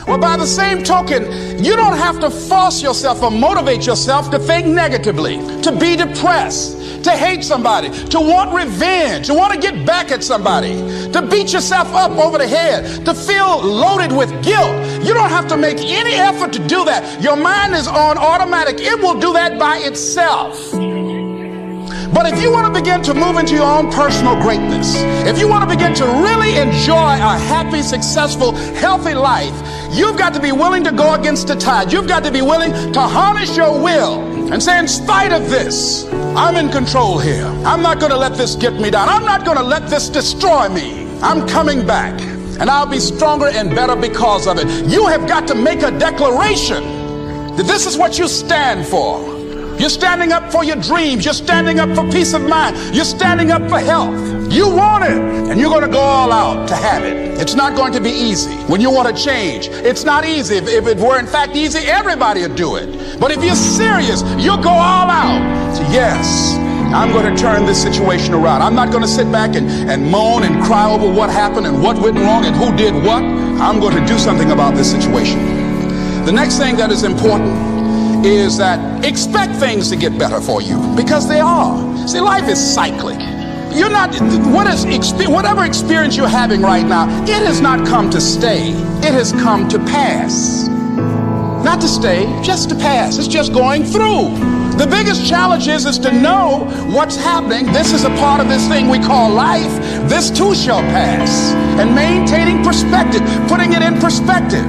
Well, by the same token, you don't have to force yourself or motivate yourself to think negatively, to be depressed, to hate somebody, to want revenge, to want to get back at somebody, to beat yourself up over the head, to feel loaded with guilt. You don't have to make any effort to do that. Your mind is on automatic. It will do that by itself. But if you want to begin to move into your own personal greatness, if you want to begin to really enjoy a happy, successful, healthy life, you've got to be willing to go against the tide. You've got to be willing to harness your will and say, in spite of this, I'm in control here. I'm not going to let this get me down. I'm not going to let this destroy me. I'm coming back, and I'll be stronger and better because of it. You have got to make a declaration that this is what you stand for. You're standing up for your dreams. You're standing up for peace of mind. You're standing up for health. You want it, and you're going to go all out to have it. It's not going to be easy when you want to change. It's not easy. If it were in fact easy, everybody would do it. But if you're serious, you'll go all out. So yes, I'm going to turn this situation around. I'm not going to sit back and moan and cry over what happened and what went wrong and who did what. I'm going to do something about this situation. The next thing that is important is that expect things to get better for you, because they are. See, life is cyclic. You're not, whatever experience you're having right now, it has not come to stay. It has come to pass. Not to stay, just to pass. It's just going through. The biggest challenge is to know what's happening. This is a part of this thing we call life. This too shall pass. And maintaining perspective, putting it in perspective.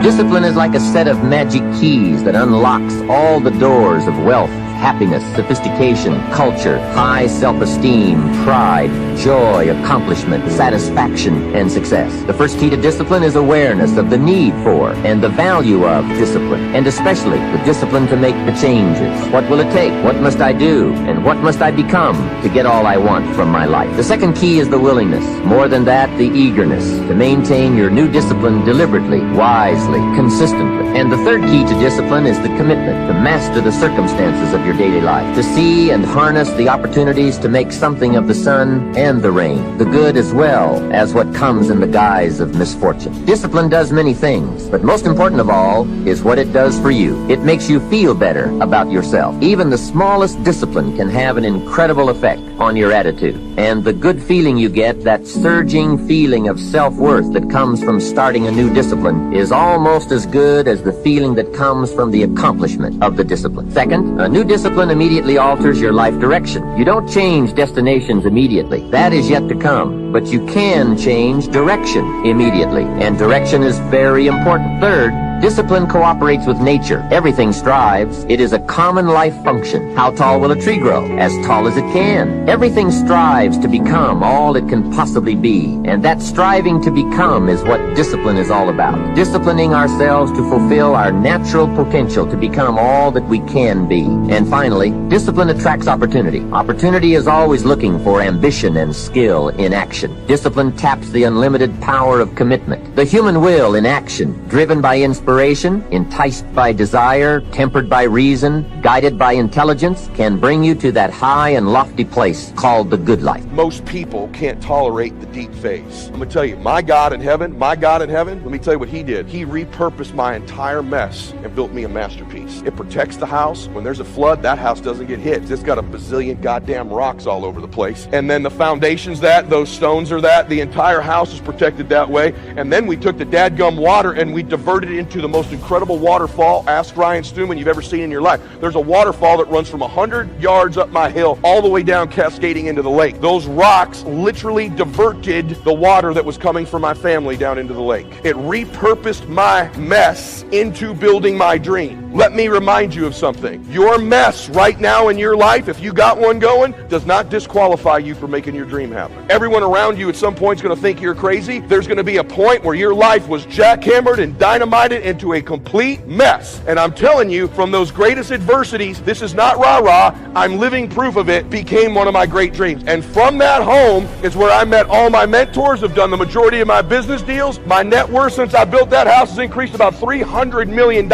Discipline is like a set of magic keys that unlocks all the doors of wealth, happiness, sophistication, culture, high self-esteem, pride, joy, accomplishment, satisfaction, and success. The first key to discipline is awareness of the need for and the value of discipline, and especially the discipline to make the changes. What will it take? What must I do? And what must I become to get all I want from my life? The second key is the willingness. More than that, the eagerness to maintain your new discipline deliberately, wisely, consistently. And the third key to discipline is the commitment to master the circumstances of your daily life, to see and harness the opportunities to make something of the sun and the rain, the good as well as what comes in the guise of misfortune. Discipline does many things, but most important of all is what it does for you. It makes you feel better about yourself. Even the smallest discipline can have an incredible effect on your attitude. And the good feeling you get, that surging feeling of self-worth that comes from starting a new discipline, is almost as good as the feeling that comes from the accomplishment of the discipline. Second, a new discipline immediately alters your life direction. You don't change destinations immediately. That is yet to come. But you can change direction immediately. And direction is very important. Third, discipline cooperates with nature. Everything strives. It is a common life function. How tall will a tree grow? As tall as it can. Everything strives to become all it can possibly be. And that striving to become is what discipline is all about. Disciplining ourselves to fulfill our natural potential to become all that we can be. And finally, discipline attracts opportunity. Opportunity is always looking for ambition and skill in action. Discipline taps the unlimited power of commitment. The human will in action, driven by inspiration, enticed by desire, tempered by reason, guided by intelligence, can bring you to that high and lofty place called the good life. Most people can't tolerate the deep phase. I'm going to tell you, my God in heaven, let me tell you what he did. He repurposed my entire mess and built me a masterpiece. It protects the house. When there's a flood, that house doesn't get hit. It's got a bazillion goddamn rocks all over the place. And then the foundation's that, those stones are that, the entire house is protected that way. And then we took the dadgum water and we diverted it into the most incredible waterfall, ask Ryan Stewman, you've ever seen in your life. There's a waterfall that runs from 100 yards up my hill all the way down cascading into the lake. Those rocks literally diverted the water that was coming from my family down into the lake. It repurposed my mess into building my dream. Let me remind you of something. Your mess right now in your life, if you got one going, does not disqualify you from making your dream happen. Everyone around you at some point is going to think you're crazy. There's going to be a point where your life was jackhammered and dynamited into a complete mess. And I'm telling you, from those greatest adversities, this is not rah-rah, I'm living proof of it, became one of my great dreams. And from that home is where I met all my mentors, have done the majority of my business deals. My net worth since I built that house has increased about $300 million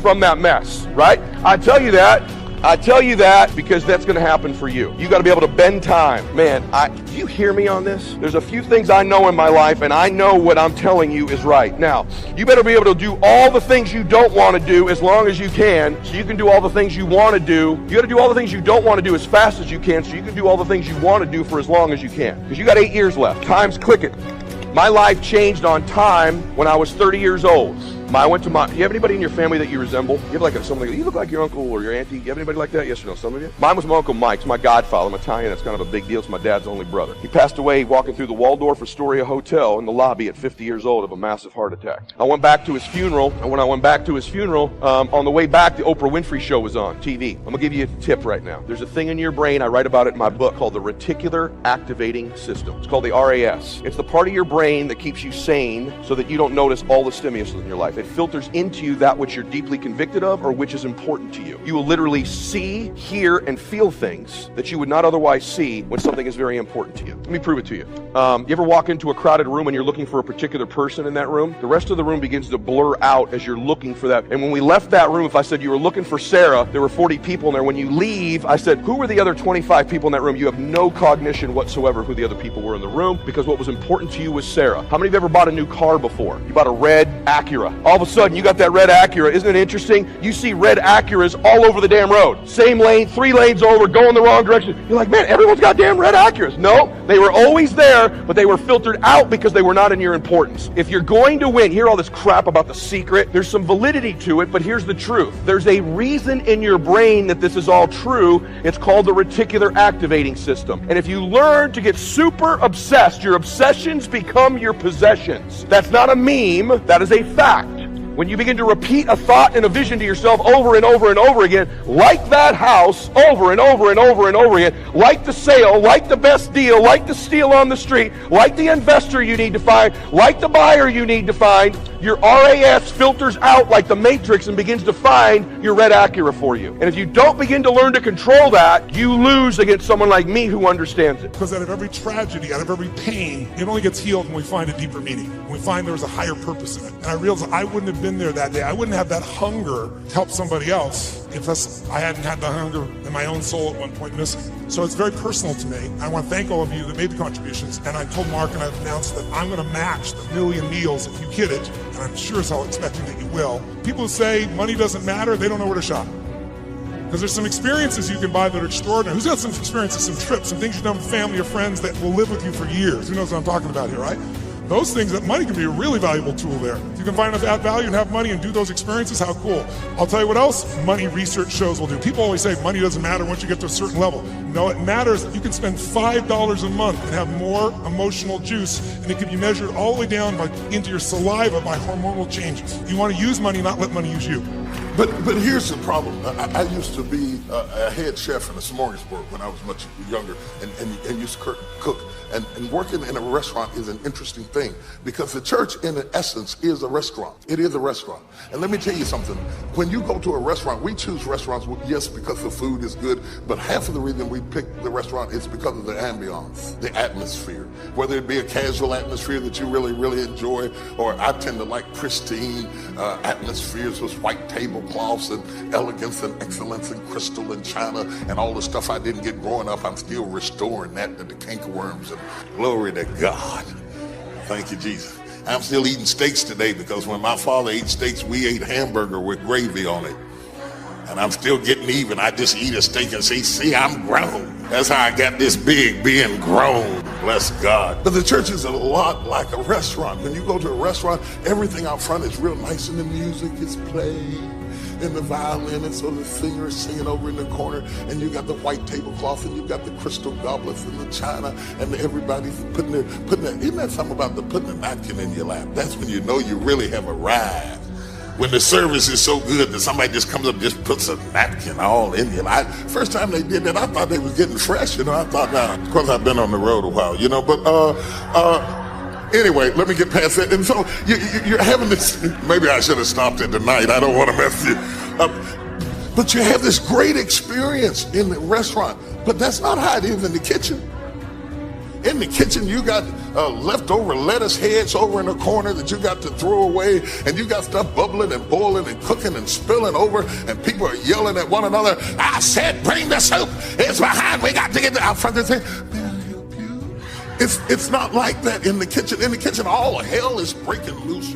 from that mess, right? I tell you that I tell you that because that's going to happen for you. You got to be able to bend time. Man, do you hear me on this? There's a few things I know in my life, and I know what I'm telling you is right. Now, you better be able to do all the things you don't want to do as long as you can, so you can do all the things you want to do. You got to do all the things you don't want to do as fast as you can, so you can do all the things you want to do for as long as you can. Because you got 8 years left. Time's clicking. My life changed on time when I was 30 years old. I went to you have anybody in your family that you resemble? You have like someone like, you look like your uncle or your auntie. You have anybody like that? Yes or no? Some of you? Mine was my Uncle Mike. It's my godfather. I'm Italian. It's kind of a big deal. It's my dad's only brother. He passed away walking through the Waldorf Astoria Hotel in the lobby at 50 years old of a massive heart attack. I went back to his funeral, and when I went back to his funeral, on the way back, the Oprah Winfrey Show was on TV. I'm going to give you a tip right now. There's a thing in your brain, I write about it in my book, called the Reticular Activating System. It's called the RAS. It's the part of your brain that keeps you sane so that you don't notice all the stimulus in your life. It filters into you that which you're deeply convicted of or which is important to you. You will literally see, hear, and feel things that you would not otherwise see when something is very important to you. Let me prove it to you. You ever walk into a crowded room and you're looking for a particular person in that room? The rest of the room begins to blur out as you're looking for that. And when we left that room, if I said you were looking for Sarah, there were 40 people in there. When you leave, I said, who were the other 25 people in that room? You have no cognition whatsoever who the other people were in the room, because what was important to you was Sarah. How many of you have ever bought a new car before? You bought a red Acura. All of a sudden, you got that red Acura. Isn't it interesting? You see red Acuras all over the damn road. Same lane, 3 lanes over, going the wrong direction. You're like, man, everyone's got damn red Acuras. No, they were always there, but they were filtered out because they were not in your importance. If you're going to win, hear all this crap about The Secret. There's some validity to it, but here's the truth. There's a reason in your brain that this is all true. It's called the reticular activating system. And if you learn to get super obsessed, your obsessions become your possessions. That's not a meme, that is a fact. When you begin to repeat a thought and a vision to yourself over and over and over again, like that house, over and over and over and over again, like the sale, like the best deal, like the steal on the street, like the investor you need to find, like the buyer you need to find, your RAS filters out like the Matrix and begins to find your red Acura for you. And if you don't begin to learn to control that, you lose against someone like me who understands it. Because out of every tragedy, out of every pain, it only gets healed when we find a deeper meaning. When we find there's a higher purpose in it. And I realized I wouldn't have been there that day. I wouldn't have that hunger to help somebody else if I hadn't had the hunger in my own soul at one point missing. So it's very personal to me. I want to thank all of you that made the contributions. And I told Mark and I've announced that I'm going to match the 1 million meals if you hit it. And I'm sure as hell expecting that you will. People who say money doesn't matter, they don't know where to shop. Because there's some experiences you can buy that are extraordinary. Who's got some experiences, some trips, some things you've done with family or friends that will live with you for years? Who knows what I'm talking about here, right? Those things, that money can be a really valuable tool there. If you can find enough add value and have money and do those experiences, how cool. I'll tell you what else money research shows will do. People always say money doesn't matter once you get to a certain level. No, it matters. You can spend $5 a month and have more emotional juice, and it can be measured all the way down into your saliva by hormonal changes. You want to use money, not let money use you. But here's the problem. I used to be a head chef in a smorgasbord when I was much younger and used to cook. And working in a restaurant is an interesting thing because the church, in essence, is a restaurant. It is a restaurant. And let me tell you something. When you go to a restaurant, we choose restaurants, yes, because the food is good, but half of the reason we pick the restaurant is because of the ambiance, the atmosphere. Whether it be a casual atmosphere that you really, really enjoy, or I tend to like pristine atmospheres with white tablecloths and elegance and excellence and crystal and china and all the stuff I didn't get growing up. I'm still restoring that to the cankerworms. Glory to God. Thank you, Jesus. I'm still eating steaks today because when my father ate steaks, we ate hamburger with gravy on it. And I'm still getting even. I just eat a steak and say, see, I'm grown. That's how I got this big, being grown. Bless God. But the church is a lot like a restaurant. When you go to a restaurant, everything out front is real nice and the music is playing. And the violin, and so the singer is singing over in the corner, and you got the white tablecloth, and you got the crystal goblets and the china, and everybody's putting their, isn't that something about putting a napkin in your lap? That's when you know you really have arrived. When the service is so good that somebody just comes up and just puts a napkin all in you. First time they did that, I thought they was getting fresh, I thought, now, of course I've been on the road a while, but anyway, let me get past that. And so you're having this, maybe I should have stopped it tonight. I don't want to mess you up. But you have this great experience in the restaurant. But that's not how it is in the kitchen. In the kitchen, you got leftover lettuce heads over in the corner that you got to throw away, and you got stuff bubbling and boiling and cooking and spilling over, and people are yelling at one another, I said bring the soup, it's behind, we got to get out front and say, may I help you? It's not like that in the kitchen. In the kitchen, all hell is breaking loose.